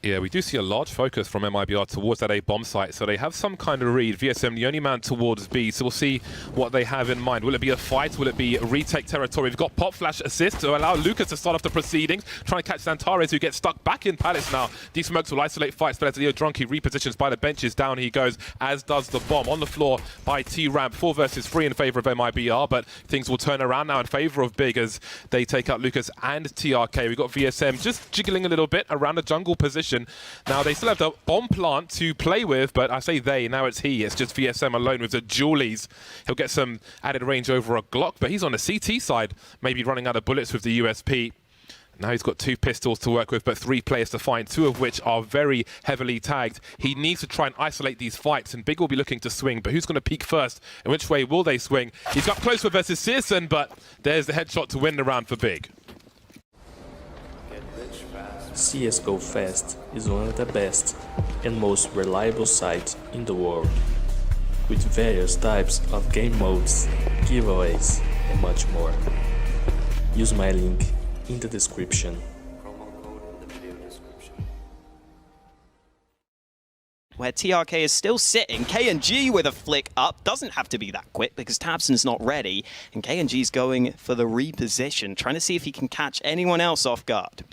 Yeah, we do see a large focus from Mibr towards that A bomb site, so they have some kind of read. VSM, the only man towards B, so we'll see what they have in mind. Will it be a fight? Will it be retake territory? We've got Pop Flash assist to allow Lucas to start off the proceedings, trying to catch Xantares, who gets stuck back in Palace now. These smokes will isolate fights, but as Leo Drunky repositions by the benches, down he goes, as does the bomb. On the floor by T-Ramp, 4 versus 3 in favor of Mibr, but things will turn around now in favor of Big as they take out Lucas and TRK. We've got VSM just jiggling a little bit around the jungle position. Now they still have the bomb plant to play with, but I say they, now it's he. It's just VSM alone with the Julies. He'll get some added range over a Glock, but he's on the CT side, maybe running out of bullets with the USP. Now he's got 2 pistols to work with, but 3 players to find, 2 of which are very heavily tagged. He needs to try and isolate these fights, and Big will be looking to swing, but who's going to peek first? In which way will they swing? He's got close with versus Searson, but there's the headshot to win the round for Big. CSGO Fast is one of the best and most reliable sites in the world, with various types of game modes, giveaways, and much more. Use my link in the description. Where TRK is still sitting, KNG with a flick up, doesn't have to be that quick because Tabson's not ready, and KNG's going for the reposition, trying to see if he can catch anyone else off guard.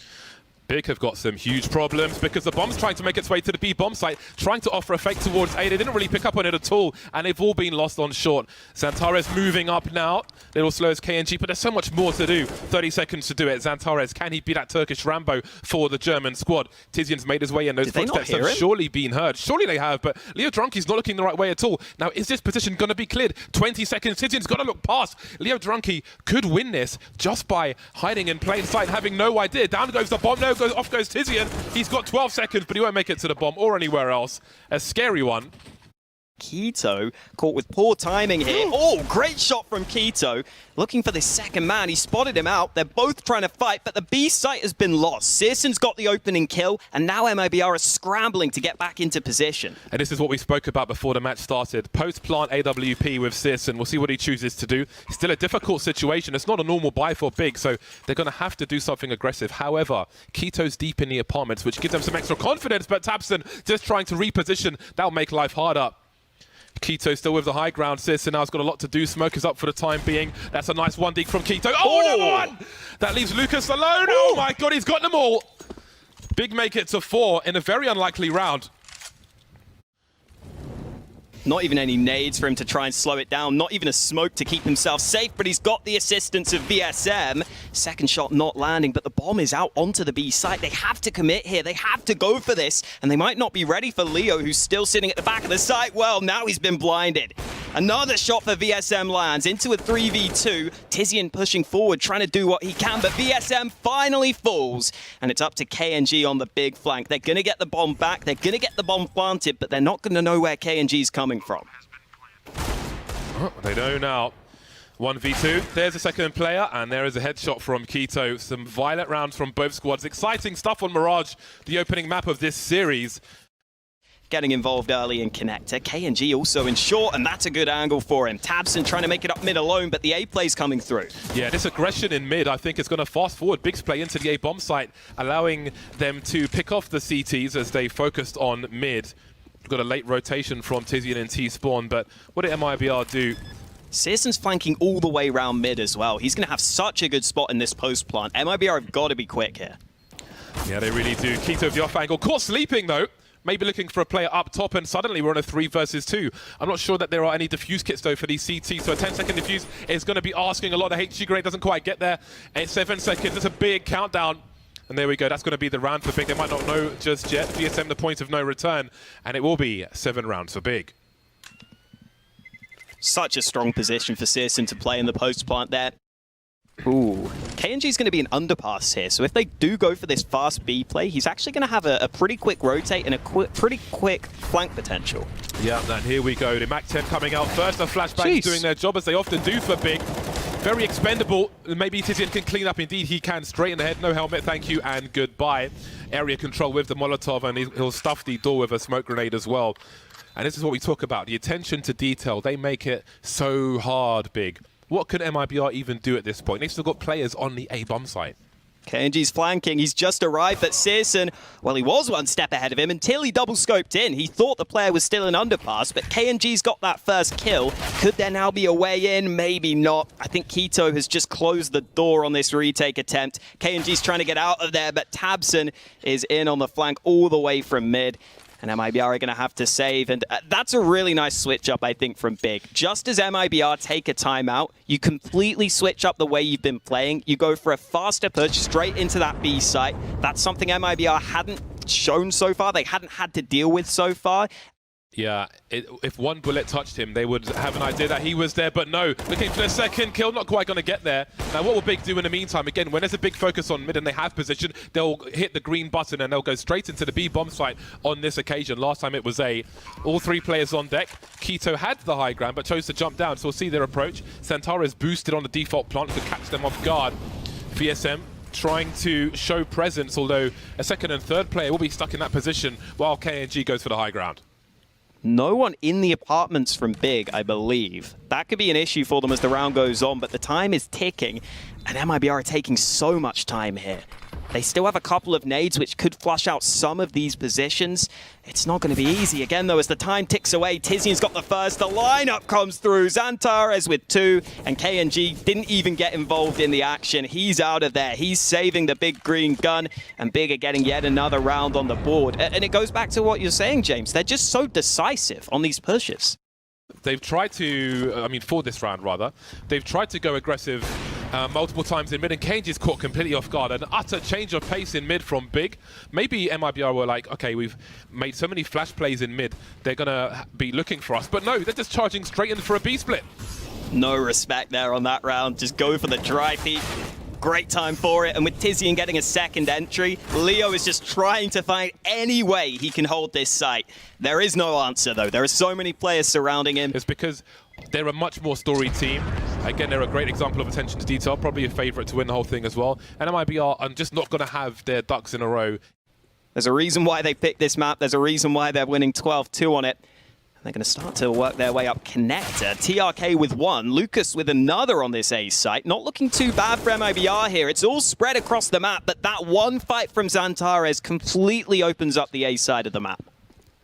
Big have got some huge problems because the bomb's trying to make its way to the B bomb site, trying to offer a fake towards A. They didn't really pick up on it at all, and they've all been lost on short. Xantares moving up now, little slow as KNG, but there's so much more to do. 30 seconds to do it. Xantares, can he be that Turkish Rambo for the German squad? Tizian's made his way in. Those footsteps have surely been heard. Surely they have, but Leo Drunky's not looking the right way at all. Now, is this position going to be cleared? 20 seconds. Tizian's got to look past. Leo Drunky could win this just by hiding in plain sight and having no idea. Down goes the bomb. No, off goes Tizian. He's got 12 seconds, but he won't make it to the bomb or anywhere else. A scary one. Keto caught with poor timing here. Oh, great shot from Keto. Looking for the second man. He spotted him out. They're both trying to fight, but the B site has been lost. Searson's got the opening kill, and now Mibr is scrambling to get back into position. And this is what we spoke about before the match started. Post-plant AWP with Searson. We'll see what he chooses to do. Still a difficult situation. It's not a normal buy for Big, so they're going to have to do something aggressive. However, Keto's deep in the apartments, which gives them some extra confidence, but Tabson just trying to reposition. That'll make life harder. Keto still with the high ground. Searson now's got a lot to do. Smoke is up for the time being. That's a nice 1-dig from Keto. Oh, another one! That leaves Lucas alone. Oh my god, he's got them all. Big make it to 4 in a very unlikely round. Not even any nades for him to try and slow it down. Not even a smoke to keep himself safe, but he's got the assistance of VSM. Second shot not landing, but the bomb is out onto the B site. They have to commit here. They have to go for this, and they might not be ready for Leo, who's still sitting at the back of the site. Well, now he's been blinded. Another shot for VSM lands into a 3v2. Tizian pushing forward, trying to do what he can, but VSM finally falls, and it's up to KNG on the big flank. They're going to get the bomb back. They're going to get the bomb planted, but they're not going to know where KNG's coming from. Oh, they know now. 1v2. There's a second player, and there is a headshot from Keto. Some violent rounds from both squads. Exciting stuff on Mirage, the opening map of this series. Getting involved early in connector. KNG also in short, and that's a good angle for him. Tabson trying to make it up mid alone, but the A play's coming through. Yeah, this aggression in mid, I think, is going to fast forward Big's play into the A bomb site, allowing them to pick off the CTs as they focused on mid. We've got a late rotation from Tizian and T-Spawn, but what did Mibr do? Searson's flanking all the way around mid as well. He's going to have such a good spot in this post plant. Mibr have got to be quick here. Yeah, they really do. Keto with the off angle. Caught sleeping, though. Maybe looking for a player up top, and suddenly we're on a 3 versus 2. I'm not sure that there are any diffuse kits, though, for these CT, so a 10-second diffuse is going to be asking a lot. The HG grenade doesn't quite get there. It's 7 seconds. It's a big countdown. And there we go. That's going to be the round for Big. They might not know just yet. VSM the point of no return, and it will be 7 rounds for Big. Such a strong position for Searson to play in the post plant there. Ooh, KNG's going to be an underpass here, so if they do go for this fast B play, he's actually going to have a pretty quick rotate and a pretty quick flank potential. Yeah, and here we go. The MAC-10 coming out first. The flashbacks doing their job as they often do for Big. Very expendable. Maybe Tizian can clean up. Indeed, he can. Straight in the head. No helmet. Thank you and goodbye. Area control with the Molotov, and he'll stuff the door with a smoke grenade as well. And this is what we talk about. The attention to detail. They make it so hard, Big. What could Mibr even do at this point? They've still got players on the A bomb site. KNG's flanking. He's just arrived, but Searson, well, he was one step ahead of him until he double-scoped in. He thought the player was still in underpass, but KNG's got that first kill. Could there now be a way in? Maybe not. I think Keto has just closed the door on this retake attempt. KNG's trying to get out of there, but Tabson is in on the flank all the way from mid. And MIBR are going to have to save. And that's a really nice switch up, I think, from Big. Just as MIBR take a timeout, you completely switch up the way you've been playing. You go for a faster push straight into that B site. That's something MIBR hadn't shown so far. They hadn't had to deal with so far. Yeah, if one bullet touched him, they would have an idea that he was there, but no, looking for the second kill, not quite going to get there. Now, what will Big do in the meantime? Again, when there's a big focus on mid and they have position, they'll hit the green button and they'll go straight into the B bomb site on this occasion. Last time it was A. All three players on deck. Keto had the high ground, but chose to jump down, so we'll see their approach. Santares boosted on the default plant to catch them off guard. VSM trying to show presence, although a second and third player will be stuck in that position while KNG goes for the high ground. No one in the apartments from Big, I believe. That could be an issue for them as the round goes on, but the time is ticking, and MIBR are taking so much time here. They still have a couple of nades which could flush out some of these positions. It's not going to be easy. Again, though, as the time ticks away, Tizian's got the first. The lineup comes through. Zantares with 2, and KNG didn't even get involved in the action. He's out of there. He's saving the big green gun, and Big are getting yet another round on the board. And it goes back to what you're saying, James. They're just so decisive on these pushes. They've tried to, for this round rather, they've tried to go aggressive multiple times in mid, and KNG's caught completely off guard. An utter change of pace in mid from Big. Maybe MIBR were like, okay, we've made so many flash plays in mid, they're going to be looking for us. But no, they're just charging straight in for a B split. No respect there on that round. Just go for the dry peek. Great time for it, and with Tizian getting a second entry, Leo is just trying to find any way he can hold this site. There is no answer, though. There are so many players surrounding him. It's because they're a much more storied team. Again, they're a great example of attention to detail, probably a favourite to win the whole thing as well. And MIBR are just not going to have their ducks in a row. There's a reason why they picked this map. There's a reason why they're winning 12-2 on it. They're going to start to work their way up connector. TRK with 1, Lucas with another on this A site. Not looking too bad for MIBR here. It's all spread across the map, but that one fight from Zantares completely opens up the A side of the map.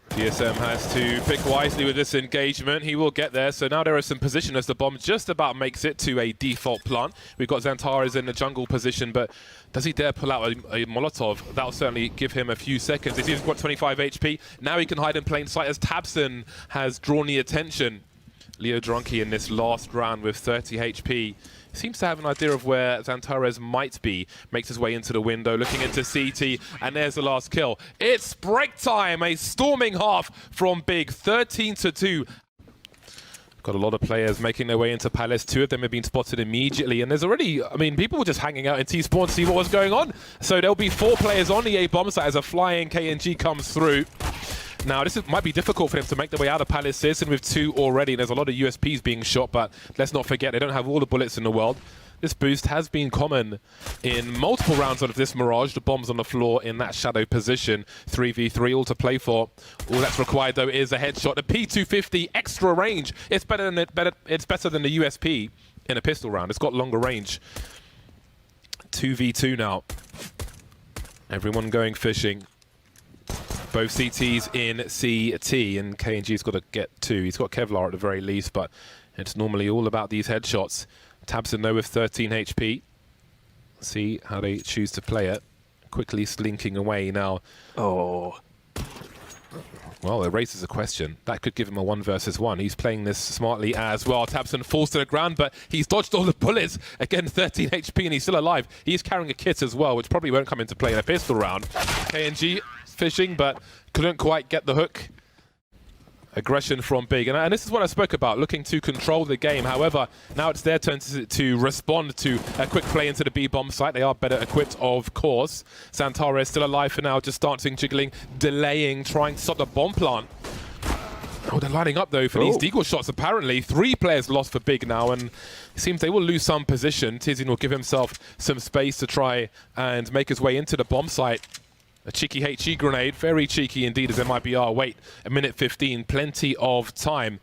DSM has to pick wisely with this engagement. He will get there. So now there is some position as the bomb just about makes it to a default plant. We've got Zantares in the jungle position, but does he dare pull out a Molotov? That'll certainly give him a few seconds. He's got 25 HP. Now he can hide in plain sight as Tabson has drawn the attention. Leo Drunky in this last round with 30 HP. Seems to have an idea of where Zantares might be. Makes his way into the window, looking into CT, and there's the last kill. It's break time, a storming half from Big, 13-2. Got a lot of players making their way into Palace. 2 of them have been spotted immediately, and there's already, people were just hanging out in T-Spawn to see what was going on. So there'll be 4 players on the A bomb site as a flying KNG comes through. Now, might be difficult for them to make their way out of Palace. Searson with 2 already. There's a lot of USPs being shot, but let's not forget, they don't have all the bullets in the world. This boost has been common in multiple rounds of this Mirage. The bombs on the floor in that shadow position. 3v3, all to play for. All that's required, though, is a headshot. The P250, extra range. It's better than the USP in a pistol round. It's got longer range. 2v2 now. Everyone going fishing. Both CTs in CT, and KNG's got to get 2. He's got Kevlar at the very least, but it's normally all about these headshots. Tabson, though, with 13 HP. See how they choose to play it. Quickly slinking away now. Oh. Well, it raises a question. That could give him a 1 versus 1. He's playing this smartly as well. Tabson falls to the ground, but he's dodged all the bullets. Again, 13 HP, and he's still alive. He's carrying a kit as well, which probably won't come into play in a pistol round. KNG fishing, but couldn't quite get the hook. Aggression from Big, and this is what I spoke about, looking to control the game. However, now it's their turn to respond to a quick play into the B bomb site. They are better equipped, of course. Zantares still alive for now, just dancing, jiggling, delaying, trying to stop the bomb plant. Oh, they're lining up though for these deagle shots. Apparently 3 players lost for Big now, and it seems they will lose some position. Tizian will give himself some space to try and make his way into the bomb site. A cheeky HE grenade, very cheeky indeed as MIBR wait a minute 15, plenty of time.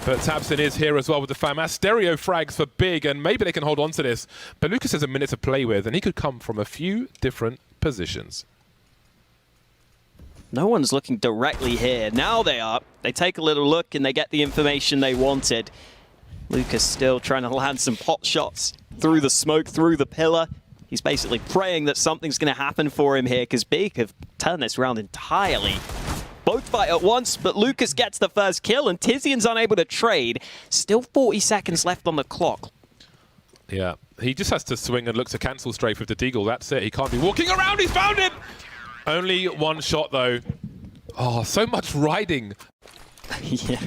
But tabseN is here as well with the FAMAS. Stereo frags for Big, and maybe they can hold on to this. But Lucas has a minute to play with, and he could come from a few different positions. No one's looking directly here. Now they are. They take a little look and they get the information they wanted. Lucas still trying to land some pot shots through the smoke, through the pillar. He's basically praying that something's going to happen for him here, because Big have turned this round entirely. Both fight at once, but Lucas gets the first kill, and Tizian's unable to trade. Still 40 seconds left on the clock. Yeah, he just has to swing and look to cancel strafe with the deagle. That's it. He can't be walking around. He's found it! Only one shot, though. Oh, so much riding. Yeah,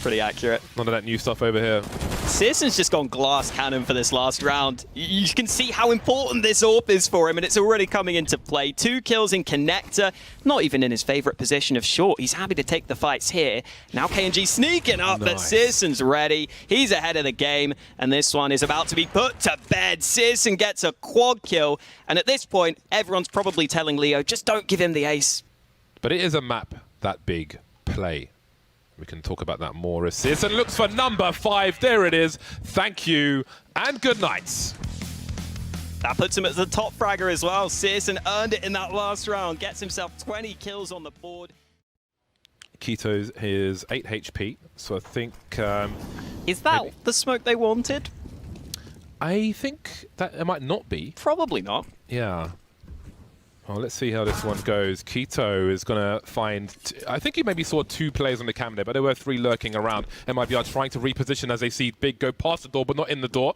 pretty accurate. None of that new stuff over here. syrsoN's just gone glass cannon for this last round. You can see how important this AWP is for him, and it's already coming into play. 2 kills in connector, not even in his favorite position of short. He's happy to take the fights here. Now KNG sneaking up, but syrsoN's ready. He's ahead of the game, and this one is about to be put to bed. syrsoN gets a quad kill, and at this point, everyone's probably telling Leo, just don't give him the ace. But it is a map that Big play. We can talk about that more as syrsoN looks for number 5. There it is. Thank you and good night. That puts him at the top fragger as well. syrsoN earned it in that last round. Gets himself 20 kills on the board. k1to's his 8 HP, so I think... is that maybe the smoke they wanted? I think that it might not be. Probably not. Yeah. Well, let's see how this one goes. k1to is going to find... I think he maybe saw 2 players on the cam there, but there were 3 lurking around. MIBR trying to reposition as they see Big go past the door, but not in the door.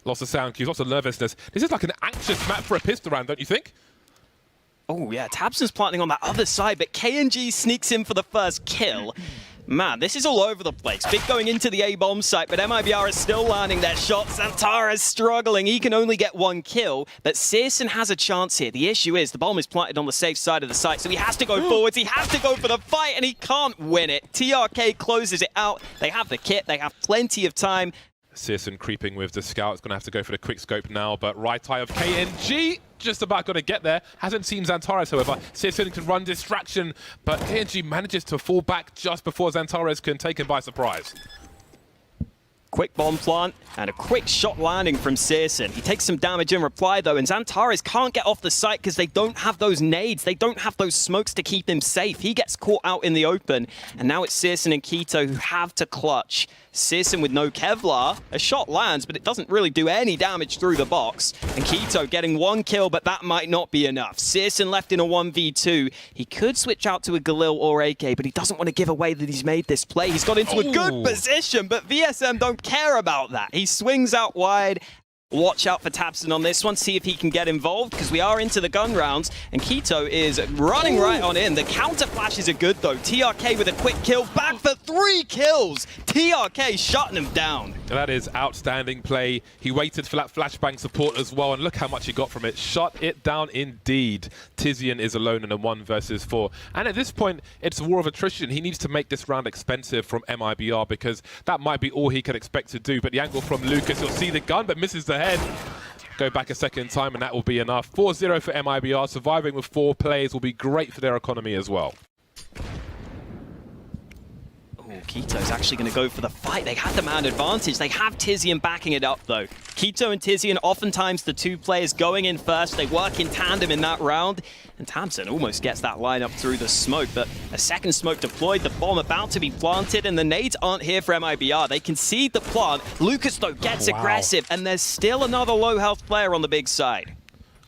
Lots of sound cues, lots of nervousness. This is like an anxious map for a pistol round, don't you think? Oh, yeah. tabseN's planting on that other side, but KNG sneaks in for the first kill. Man, this is all over the place. Big going into the A-bomb site, but MIBR is still landing their shots. Xantara's struggling. He can only get 1 kill, but syrsoN has a chance here. The issue is the bomb is planted on the safe side of the site, so he has to go forwards. He has to go for the fight, and he can't win it. TRK closes it out. They have the kit. They have plenty of time. syrsoN creeping with the scout. It's going to have to go for the quick scope now, but right eye of KNG just about going to get there. Hasn't seen Xantares, however. syrsoN can run distraction, but KNG manages to fall back just before Xantares can take him by surprise. Quick bomb plant and a quick shot landing from syrsoN. He takes some damage in reply though, and Xantares can't get off the site because they don't have those nades. They don't have those smokes to keep him safe. He gets caught out in the open, and now it's syrsoN and k1to who have to clutch. syrsoN with no Kevlar. A shot lands, but it doesn't really do any damage through the box. And k1to getting 1 kill, but that might not be enough. syrsoN left in a 1v2. He could switch out to a Galil or AK, but he doesn't want to give away that he's made this play. He's got into a good position, but VSM don't care about that. He swings out wide. Watch out for tabseN on this one, see if he can get involved, because we are into the gun rounds, and k1to is running right on in. The counter flashes are good though. TRK with a quick kill, back for 3 kills. TRK shutting him down. That is outstanding play. He waited for that flashbang support as well, and look how much he got from it. Shut it down indeed. Tizian is alone in a 1 versus 4. And at this point, it's a war of attrition. He needs to make this round expensive from MIBR, because that might be all he could expect to do. But the angle from Lucas, he'll see the gun, but misses the head. Go back a second time, and that will be enough. 4-0 for MIBR. Surviving with 4 players will be great for their economy as well. k1to's actually going to go for the fight. They have the man advantage. They have Tizian backing it up, though. k1to and Tizian, oftentimes the 2 players going in first. They work in tandem in that round. And tabseN almost gets that lineup through the smoke, but a second smoke deployed, the bomb about to be planted, and the nades aren't here for MIBR. They concede the plant. Lucas, though, gets aggressive, and there's still another low-health player on the big side.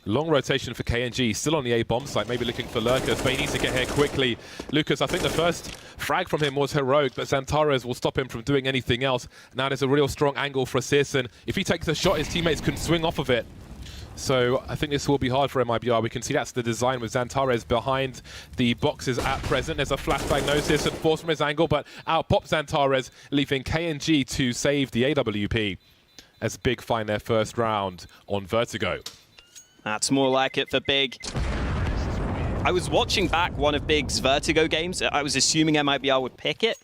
Long rotation for KNG, still on the A-bomb site, maybe looking for lurkers, but he needs to get here quickly. Lucas, I think the first frag from him was heroic, but Xantares will stop him from doing anything else. Now there's a real strong angle for syrsoN. If he takes a shot, his teammates can swing off of it. So I think this will be hard for MIBR. We can see that's the design with Xantares behind the boxes at present. There's a flashbang, no syrsoN forced from his angle, but out pops Xantares, leaving KNG to save the AWP as Big find their first round on Vertigo. That's more like it for Big. I was watching back one of Big's Vertigo games. I was assuming MIBR would pick it.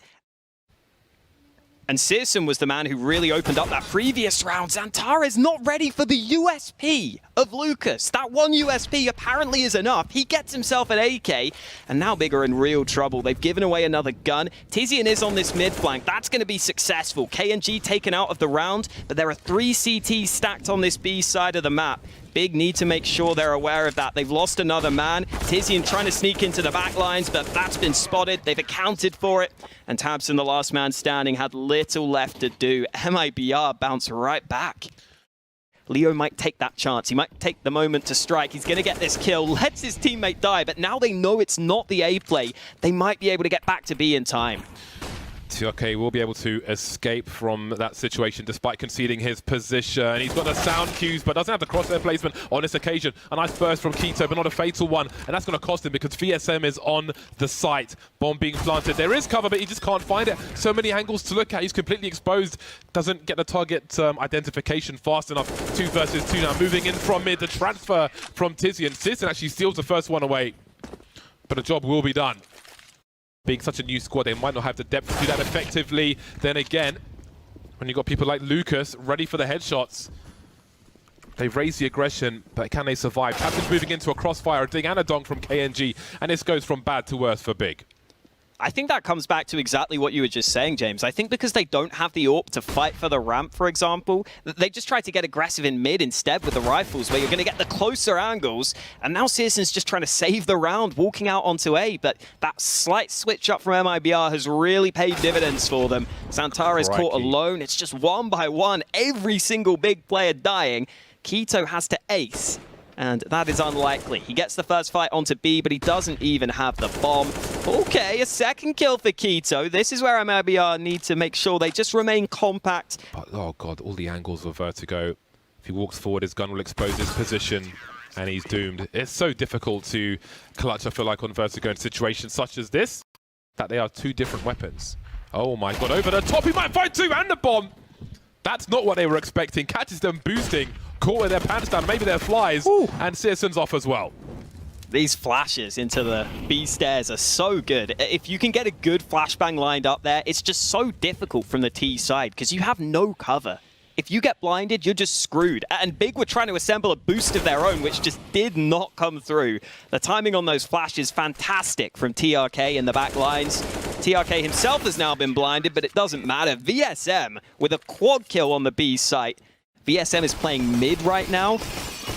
And Searson was the man who really opened up that previous round. Xantara is not ready for the USP of Lucas. That one USP apparently is enough. He gets himself an AK, and now Big are in real trouble. They've given away another gun. Tizian is on this mid flank. That's going to be successful. KNG taken out of the round, but there are 3 CTs stacked on this B side of the map. Big need to make sure they're aware of that. They've lost another man. Tizian trying to sneak into the back lines, but that's been spotted. They've accounted for it. And Tabson, the last man standing, had little left to do. MIBR bounce right back. Leo might take that chance. He might take the moment to strike. He's going to get this kill, lets his teammate die, but now they know it's not the A play. They might be able to get back to B in time. TRK will be able to escape from that situation despite conceding his position. He's got the sound cues, but doesn't have the crosshair placement on this occasion. A nice burst from Keto, but not a fatal one. And that's going to cost him because VSM is on the site. Bomb being planted. There is cover, but he just can't find it. So many angles to look at. He's completely exposed. Doesn't get the target identification fast enough. 2 versus 2 now. Moving in from mid. The transfer from Tizian. Tizian actually steals the first one away. But the job will be done. Being such a new squad, they might not have the depth to do that effectively. Then again, when you've got people like Lucas ready for the headshots, they've raised the aggression, but can they survive? Captain's moving into a crossfire, a ding and a donk from KNG, and this goes from bad to worse for Big. I think that comes back to exactly what you were just saying, James. I think because they don't have the AWP to fight for the ramp, for example, they just try to get aggressive in mid instead with the rifles, where you're going to get the closer angles. And now Searson's just trying to save the round, walking out onto A. But that slight switch up from MIBR has really paid dividends for them. Xantara is caught alone. It's just 1 by 1. Every single Big player dying. Keto has to ace. And that is unlikely. He gets the first fight onto B, but he doesn't even have the bomb. Okay, a second kill for Keto. This is where MIBR need to make sure they just remain compact. But, oh god, all the angles of Vertigo. If he walks forward, his gun will expose his position, and he's doomed. It's so difficult to clutch, I feel like, on Vertigo in situations such as this, that they are 2 different weapons. Oh my god, over the top, he might find 2 and the bomb! That's not what they were expecting. Catches them boosting, caught with their pants down, maybe their flies, and Searson's off as well. These flashes into the B stairs are so good. If you can get a good flashbang lined up there, it's just so difficult from the T side because you have no cover. If you get blinded, you're just screwed. And Big were trying to assemble a boost of their own, which just did not come through. The timing on those flashes, fantastic from TRK in the back lines. TRK himself has now been blinded, but it doesn't matter. VSM with a quad kill on the B site. VSM is playing mid right now.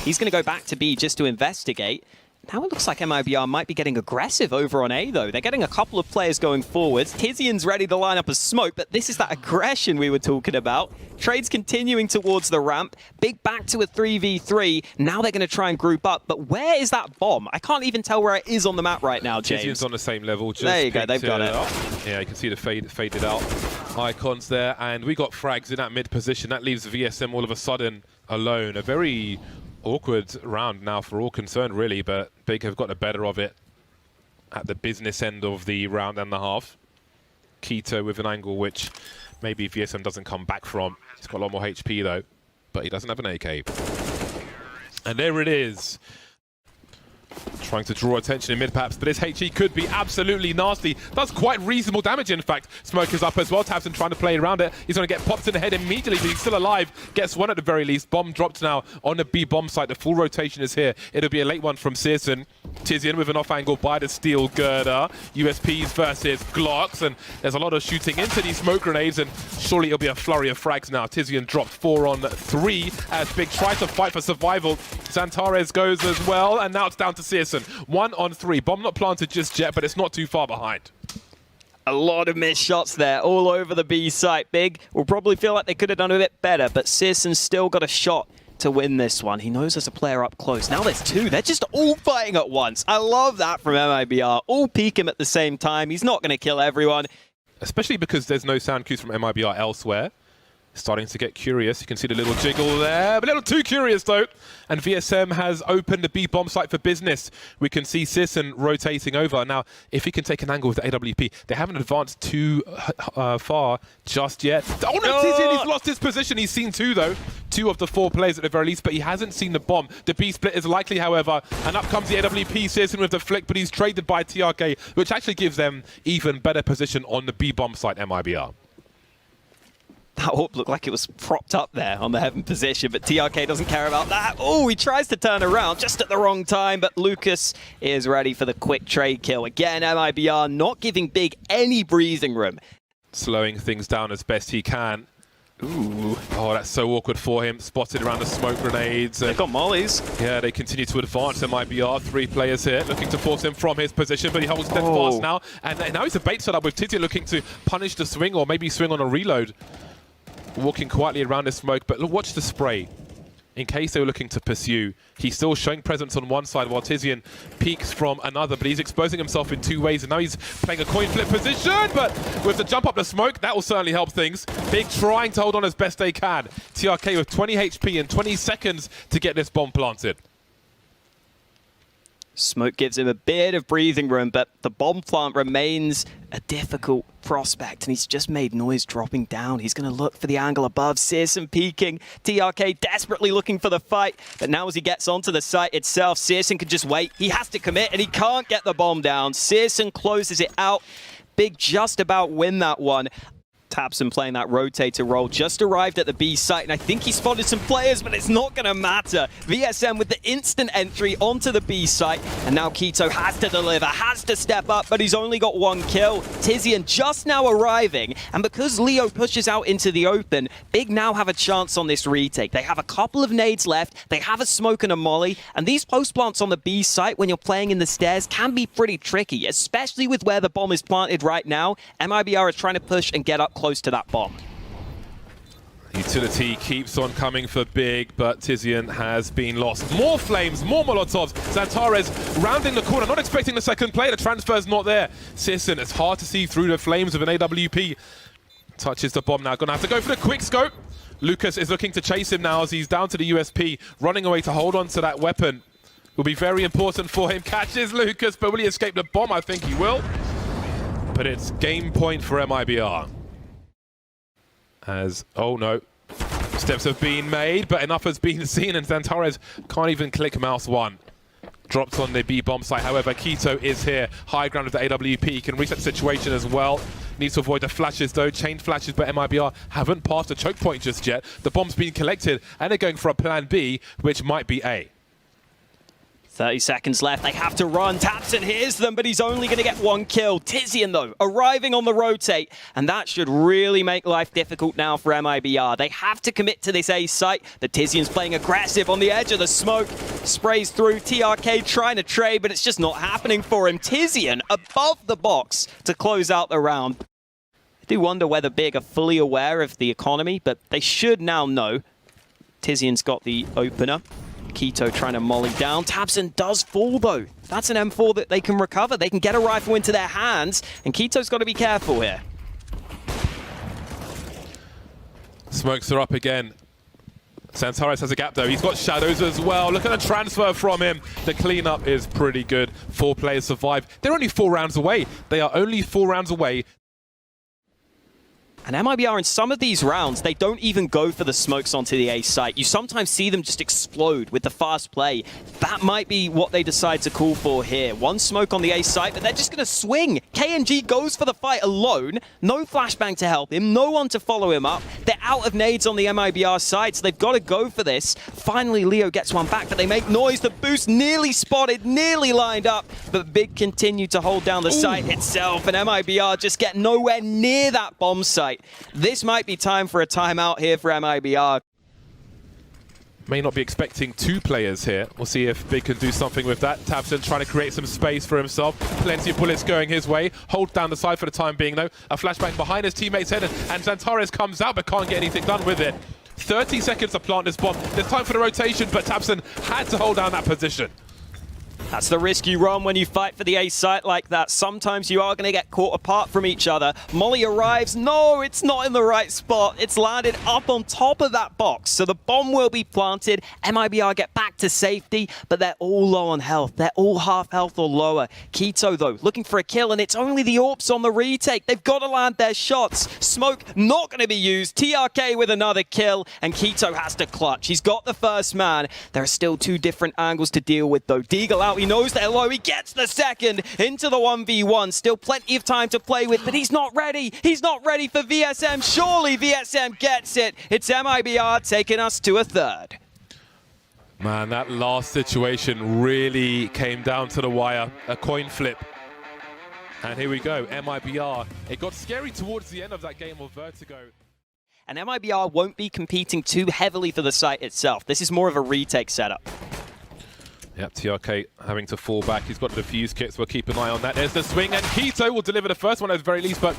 He's going to go back to B just to investigate. Now it looks like MIBR might be getting aggressive over on A, though. They're getting a couple of players going forwards. Tizian's ready to line up a smoke, but this is that aggression we were talking about. Trades continuing towards the ramp. Big back to a 3v3. Now they're going to try and group up, but where is that bomb? I can't even tell where it is on the map right now, James. Tizian's on the same level. Just there you go, they've got it. Yeah, you can see the faded out icons there, and we got frags in that mid position. That leaves VSM all of a sudden alone. A very awkward round now for all concerned, really, but Big have got the better of it at the business end of the round and a half. Keto with an angle which maybe VSM doesn't come back from. He's got a lot more HP though, but he doesn't have an AK. And there it is. Trying to draw attention in mid perhaps, but this HE could be absolutely nasty. Does quite reasonable damage, in fact. Smoke is up as well. Tabson trying to play around it. He's going to get popped in the head immediately, but he's still alive. Gets one at the very least. Bomb dropped now on the B bomb site. The full rotation is here. It'll be a late one from Searson. Tizian with an off angle by the steel girder. USPs versus Glocks, and there's a lot of shooting into these smoke grenades, and surely it'll be a flurry of frags now. Tizian dropped 4 on 3 as Big tries to fight for survival. Xantares goes as well, and now it's down to Searson. 1 on 3. Bomb not planted just yet, but it's not too far behind. A lot of missed shots there, all over the B site. Big will probably feel like they could have done a bit better, but Searson's still got a shot to win this one. He knows there's a player up close. Now there's 2. They're just all fighting at once. I love that from MIBR. All peek him at the same time. He's not going to kill everyone. Especially because there's no sound cues from MIBR elsewhere. Starting to get curious. You can see the little jiggle there, but a little too curious though. And VSM has opened the B bomb site for business. We can see Searson rotating over. Now, if he can take an angle with the AWP, they haven't advanced too far just yet. Oh no, Tizian, he's lost his position. He's seen 2 though. 2 of the 4 players at the very least, but he hasn't seen the bomb. The B split is likely, however, and up comes the AWP. Searson with the flick, but he's traded by TRK, which actually gives them even better position on the B bomb site, MIBR. That orb looked like it was propped up there on the heaven position, but TRK doesn't care about that. Oh, he tries to turn around just at the wrong time, but Lucas is ready for the quick trade kill. Again, MIBR not giving Big any breathing room. Slowing things down as best he can. Ooh. Oh, that's so awkward for him. Spotted around the smoke grenades. They've got mollies. Yeah, they continue to advance. There might be 3 players here looking to force him from his position, but he holds dead fast now. And now he's a bait setup with Tizian looking to punish the swing or maybe swing on a reload. Walking quietly around the smoke, but look, watch the spray. In case they were looking to pursue, he's still showing presence on one side while Tizian peeks from another, but he's exposing himself in 2 ways, and now he's playing a coin flip position, but with the jump up the smoke, that will certainly help things. Big trying to hold on as best they can. TRK with 20 HP and 20 seconds to get this bomb planted. Smoke gives him a bit of breathing room, but the bomb plant remains a difficult prospect, and he's just made noise dropping down. He's going to look for the angle above. Searson peeking. TRK desperately looking for the fight, but now as he gets onto the site itself, Searson can just wait. He has to commit, and he can't get the bomb down. Searson closes it out. Big just about win that one. tabseN playing that rotator role, just arrived at the B site, and I think he spotted some players, but it's not going to matter. VSM with the instant entry onto the B site, and now k1to has to deliver, has to step up, but he's only got 1 kill. Tizian just now arriving, and because Leo pushes out into the open, Big now have a chance on this retake. They have a couple of nades left, they have a smoke and a molly, and these post plants on the B site when you're playing in the stairs can be pretty tricky, especially with where the bomb is planted right now. MIBR is trying to push and get up close to that bomb. Utility keeps on coming for Big, but Tizian has been lost. More flames, more Molotovs. Xantares rounding the corner, not expecting the second play. The transfer's not there. Searson, it's hard to see through the flames of an AWP. Touches the bomb now, gonna have to go for the quick scope. Lucas is looking to chase him now as he's down to the USP, running away to hold on to that weapon. Will be very important for him. Catches Lucas, but will he escape the bomb? I think he will. But it's game point for MIBR. As, oh no, steps have been made, but enough has been seen, and Xantares can't even click mouse 1. Drops on the B bomb site, however, k1to is here. High ground with the AWP, can reset the situation as well. Needs to avoid the flashes though, chain flashes, but MIBR haven't passed the choke point just yet. The bomb's been collected, and they're going for a plan B, which might be A. 30 seconds left, they have to run. tabseN hears them, but he's only going to get 1 kill. Tizian, though, arriving on the rotate, and that should really make life difficult now for MIBR. They have to commit to this A site, but Tizian's playing aggressive on the edge of the smoke. Sprays through, TRK trying to trade, but it's just not happening for him. Tizian above the box to close out the round. I do wonder whether Big are fully aware of the economy, but they should now know. Tizian's got the opener. k1to trying to molly down. tabseN does fall though. That's an M4 that they can recover. They can get a rifle into their hands, and k1to's got to be careful here. Smokes are up again. Xantares has a gap though. He's got shadows as well. Look at the transfer from him. The cleanup is pretty good. 4 players survive. They're only 4 rounds away. They are only 4 rounds away. And MIBR in some of these rounds, they don't even go for the smokes onto the A site. You sometimes see them just explode with the fast play. That might be what they decide to call for here. 1 smoke on the A site, but they're just going to swing. KNG goes for the fight alone. No flashbang to help him. No one to follow him up. They're out of nades on the MIBR side, so they've got to go for this. Finally, Leo gets one back, but they make noise. The boost nearly spotted, nearly lined up, but Big continued to hold down the site itself, and MIBR just get nowhere near that bomb site. This might be time for a timeout here for MIBR. May not be expecting 2 players here. We'll see if Big can do something with that. tabseN trying to create some space for himself. Plenty of bullets going his way. Hold down the side for the time being though. A flashbang behind his teammate's head, and Xantares comes out but can't get anything done with it. 30 seconds to plant this bomb. There's time for the rotation, but tabseN had to hold down that position. That's the risk you run when you fight for the A site like that. Sometimes you are going to get caught apart from each other. Molly arrives. No, it's not in the right spot. It's landed up on top of that box. So the bomb will be planted. MIBR get back to safety, but they're all low on health. They're all half health or lower. k1to, though, looking for a kill, and it's only the AWPs on the retake. They've got to land their shots. Smoke not going to be used. TRK with another kill, and k1to has to clutch. He's got the first man. There are still 2 different angles to deal with, though. Deagle out. He knows they're low. He gets the second into the 1v1. Still plenty of time to play with, but he's not ready. He's not ready for VSM. Surely VSM gets it. It's MIBR taking us to a third. Man, that last situation really came down to the wire. A coin flip. And here we go, MIBR. It got scary towards the end of that game of Vertigo. And MIBR won't be competing too heavily for the site itself. This is more of a retake setup. Yep, TRK having to fall back. He's got the defuse kits. We'll keep an eye on that. There's the swing, and Keto will deliver the first one at the very least, but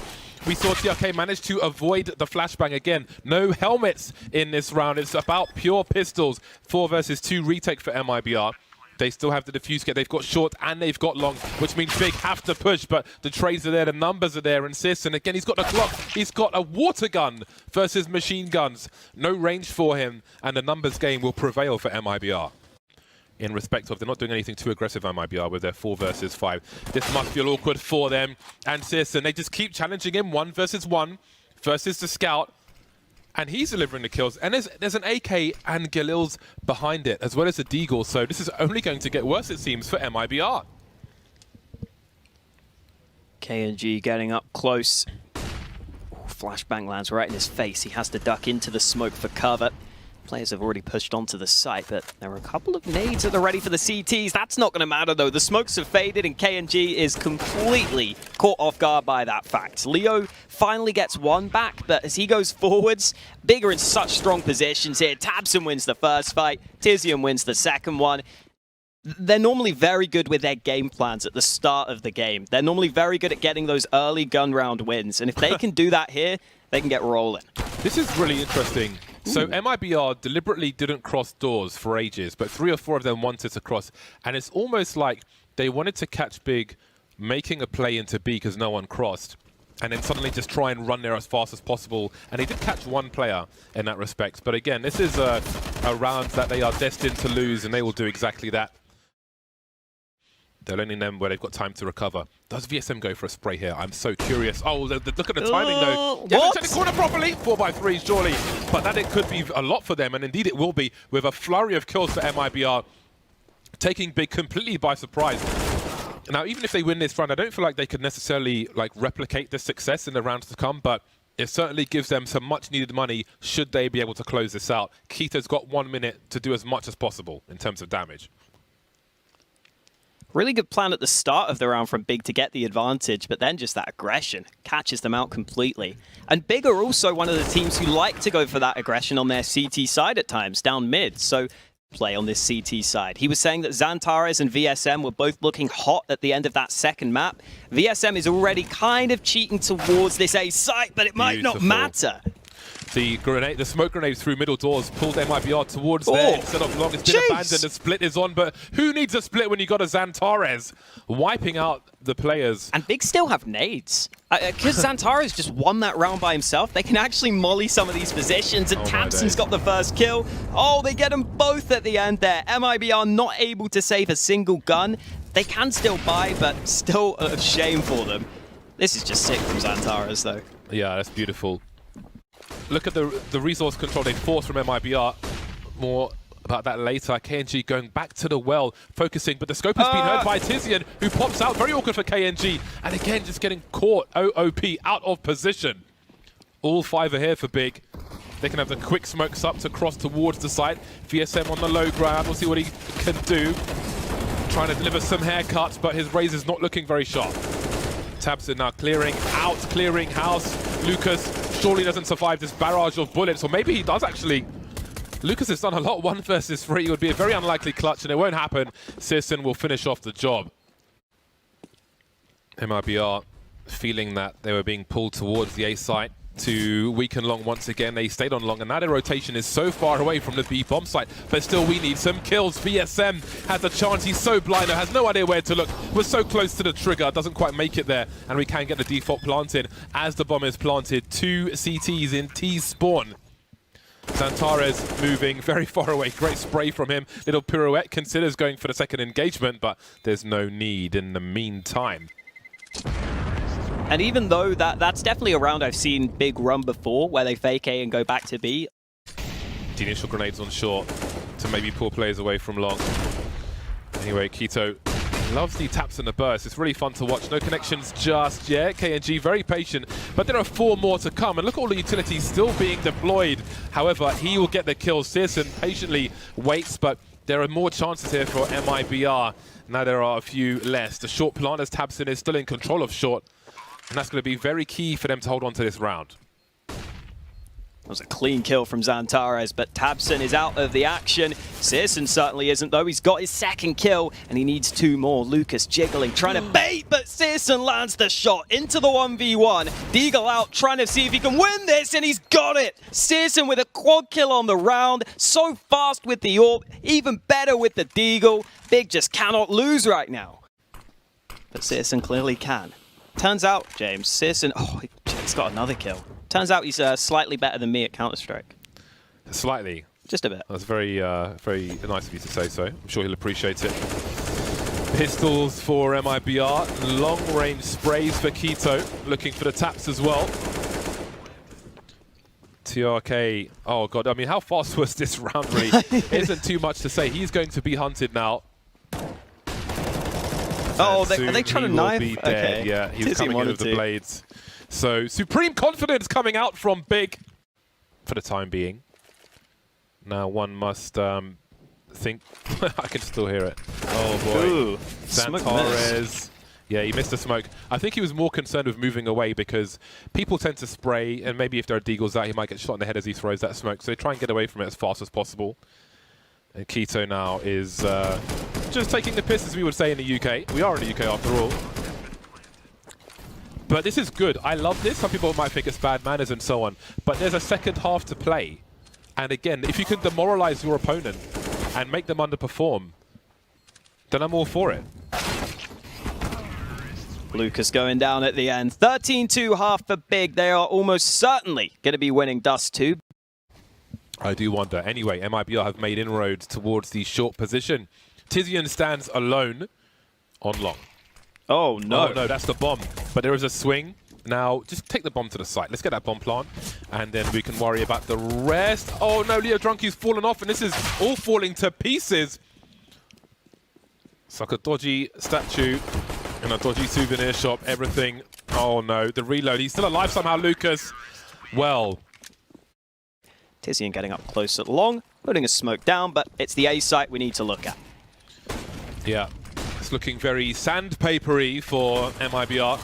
we saw TRK manage to avoid the flashbang again. No helmets in this round. It's about pure pistols. 4 versus 2 retake for MIBR. They still have the defuse kit. They've got short and they've got long, which means Big have to push, but the trades are there, the numbers are there, and Sisson, again, he's got the clock. He's got a water gun versus machine guns. No range for him, and the numbers game will prevail for MIBR. In respect of, they're not doing anything too aggressive, MIBR, with their 4 versus 5. This must feel awkward for them. And Sisson, they just keep challenging him 1 versus 1 versus the scout. And he's delivering the kills. And there's an AK and Galil's behind it, as well as a Deagle. So this is only going to get worse, it seems, for MIBR. KNG getting up close. Ooh, flashbang lands right in his face. He has to duck into the smoke for cover. Players have already pushed onto the site, but there are a couple of nades that are ready for the CTs. That's not going to matter, though. The smokes have faded, and KNG is completely caught off guard by that fact. Leo finally gets one back, but as he goes forwards, Big are in such strong positions here. Tabson wins the first fight. Tizian wins the second one. They're normally very good with their game plans at the start of the game. They're normally very good at getting those early gun round wins, and if they can do that here, they can get rolling. This is really interesting. So MIBR deliberately didn't cross doors for ages, but 3 or 4 of them wanted to cross. And it's almost like they wanted to catch Big making a play into B because no one crossed, and then suddenly just try and run there as fast as possible. And they did catch one player in that respect. But again, this is a round that they are destined to lose, and they will do exactly that. They're letting them where they've got time to recover. Does VSM go for a spray here? I'm so curious. Oh, look at the timing, though. Yeah, check the corner properly. 4x3, surely. But that it could be a lot for them, and indeed it will be, with a flurry of kills for MIBR, taking Big completely by surprise. Now, even if they win this round, I don't feel like they could necessarily replicate this success in the rounds to come, but it certainly gives them some much-needed money should they be able to close this out. Keto's got 1 minute to do as much as possible in terms of damage. Really good plan at the start of the round from Big to get the advantage, but then just that aggression catches them out completely. And Big are also one of the teams who like to go for that aggression on their CT side at times, down mid. So play on this CT side. He was saying that Xantares and VSM were both looking hot at the end of that second map. VSM is already kind of cheating towards this A site, but it might not matter. The grenade, the smoke grenade through middle doors pulled MIBR towards there instead of long. It's been abandoned. The split is on, but who needs a split when you got a Xantares wiping out the players? And Big still have nades. Because Xantares just won that round by himself, they can actually molly some of these positions, and Tabson's got the first kill. Oh, they get them both at the end there. MIBR not able to save a single gun. They can still buy, but still a shame for them. This is just sick from Xantares, though. Yeah, that's beautiful. Look at the resource control they forced from MIBR. More about that later. KNG going back to the well, focusing, but the scope has been heard by Tizian, who pops out. Very awkward for KNG. And again, just getting caught, OOP, out of position. All 5 are here for Big. They can have the quick smokes up to cross towards the site. VSM on the low ground. We'll see what he can do. Trying to deliver some haircuts, but his razor's not looking very sharp. Tabson now clearing out, clearing house. Lucas surely doesn't survive this barrage of bullets, or maybe he does actually. Lucas has done a lot 1 versus 3. It would be a very unlikely clutch, and it won't happen. Sisson will finish off the job. MIBR feeling that they were being pulled towards the A site to weaken long once again. They stayed on long, and now their rotation is so far away from the B bomb site. But still, we need some kills. VSM has a chance. He's so blind, has no idea where to look. We're so close to the trigger, doesn't quite make it there, and we can get the default planted as the bomb is planted. 2 CTs in T spawn. Xantares moving very far away. Great spray from him. Little pirouette, considers going for the second engagement, but there's no need in the meantime. And even though that's definitely a round I've seen Big run before, where they fake A and go back to B. The initial grenades on short to maybe pull players away from long. Anyway, Keto Loves the taps and the burst. It's really fun to watch. No connections just yet. KNG very patient, but there are 4 more to come. And look at all the utilities still being deployed. However, he will get the kill. Searson patiently waits, but there are more chances here for MIBR. Now there are a few less. The short plant as tabseN is still in control of short, and that's going to be very key for them to hold on to this round. That was a clean kill from Xantares, but tabseN is out of the action. Searson certainly isn't, though. He's got his second kill, and he needs 2 more. Lucas jiggling, trying to bait, but Searson lands the shot into the 1v1. Deagle out, trying to see if he can win this, and he's got it! Searson with a quad kill on the round. So fast with the AWP, even better with the Deagle. Big just cannot lose right now. But Searson clearly can. Turns out, James, Searson, he's got another kill. Turns out he's slightly better than me at Counter-Strike. Slightly? Just a bit. That's very, very nice of you to say so. I'm sure he'll appreciate it. Pistols for MIBR. Long-range sprays for Keto. Looking for the taps as well. TRK. Oh, God. I mean, how fast was this round, really? Isn't too much to say. He's going to be hunted now. Oh, are they trying to knife? Okay. Yeah, he's coming in with the blades. So, supreme confidence coming out from Big for the time being. Now one must think... I can still hear it. Oh, boy. Ooh, Xantares. Yeah, he missed the smoke. I think he was more concerned with moving away because people tend to spray, and maybe if there are deagles out, he might get shot in the head as he throws that smoke. So they try and get away from it as fast as possible. And Keto now is just taking the piss, as we would say in the UK. We are in the UK after all. But this is good. I love this. Some people might think it's bad manners and so on. But there's a second half to play. And again, if you can demoralize your opponent and make them underperform, then I'm all for it. Lucas going down at the end. 13-2 half for Big. They are almost certainly going to be winning Dust 2. I do wonder. Anyway, MIBR have made inroads towards the short position. Tizian stands alone on long. Oh, no. Oh, no, that's the bomb. But there is a swing. Now, just take the bomb to the site. Let's get that bomb plant, and then we can worry about the rest. Oh, no, Leo Drunky's fallen off, and this is all falling to pieces. It's like a dodgy statue in a dodgy souvenir shop. Everything. Oh, no, the reload. He's still alive somehow, Lucas. Well. Tizian getting up close at long, putting a smoke down, but it's the A site we need to look at. Yeah. It's looking very sandpapery for MIBR.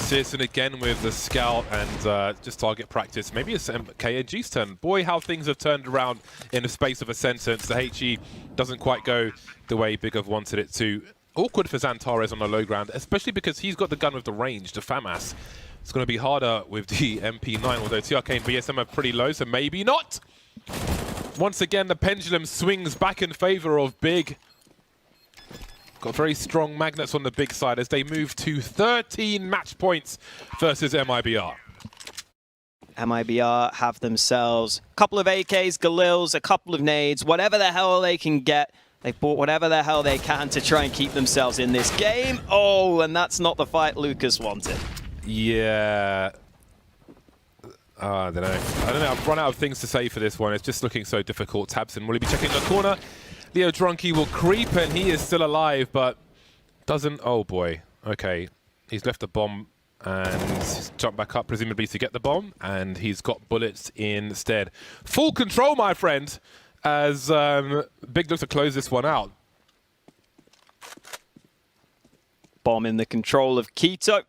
Searson again with the scout and just target practice. Maybe it's KNG's turn. Boy, how things have turned around in the space of a sentence. The HE doesn't quite go the way Big have wanted it to. Awkward for Xantares on the low ground, especially because he's got the gun with the range, the FAMAS. It's going to be harder with the MP9, although TRK and VSM are pretty low, so maybe not. Once again, the pendulum swings back in favor of Big. Got very strong magnets on the Big side as they move to 13 match points versus MIBR. MIBR have themselves a couple of AKs, Galils, a couple of nades, whatever the hell they can get. They bought whatever the hell they can to try and keep themselves in this game. Oh, and that's not the fight Lucas wanted. Yeah. I don't know. I've run out of things to say for this one. It's just looking so difficult. tabseN, will he be checking the corner? Leo Drunky will creep, and he is still alive, but doesn't... Oh, boy. Okay. He's left the bomb and jumped back up, presumably to get the bomb, and he's got bullets instead. Full control, my friend, as Big looks to close this one out. Bomb in the control of Keto.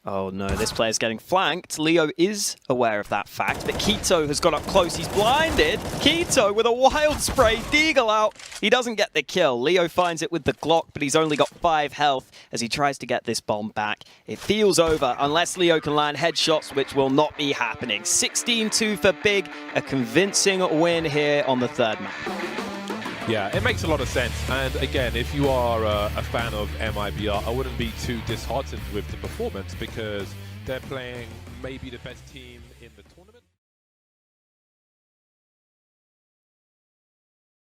Oh no, this player's getting flanked. Leo is aware of that fact, but Keto has got up close. He's blinded. Keto with a wild spray. Deagle out. He doesn't get the kill. Leo finds it with the Glock, but he's only got 5 health as he tries to get this bomb back. It feels over unless Leo can land headshots, which will not be happening. 16-2 for Big. A convincing win here on the third map. Yeah, it makes a lot of sense. And again, if you are a fan of MIBR, I wouldn't be too disheartened with the performance because they're playing maybe the best team in the tournament.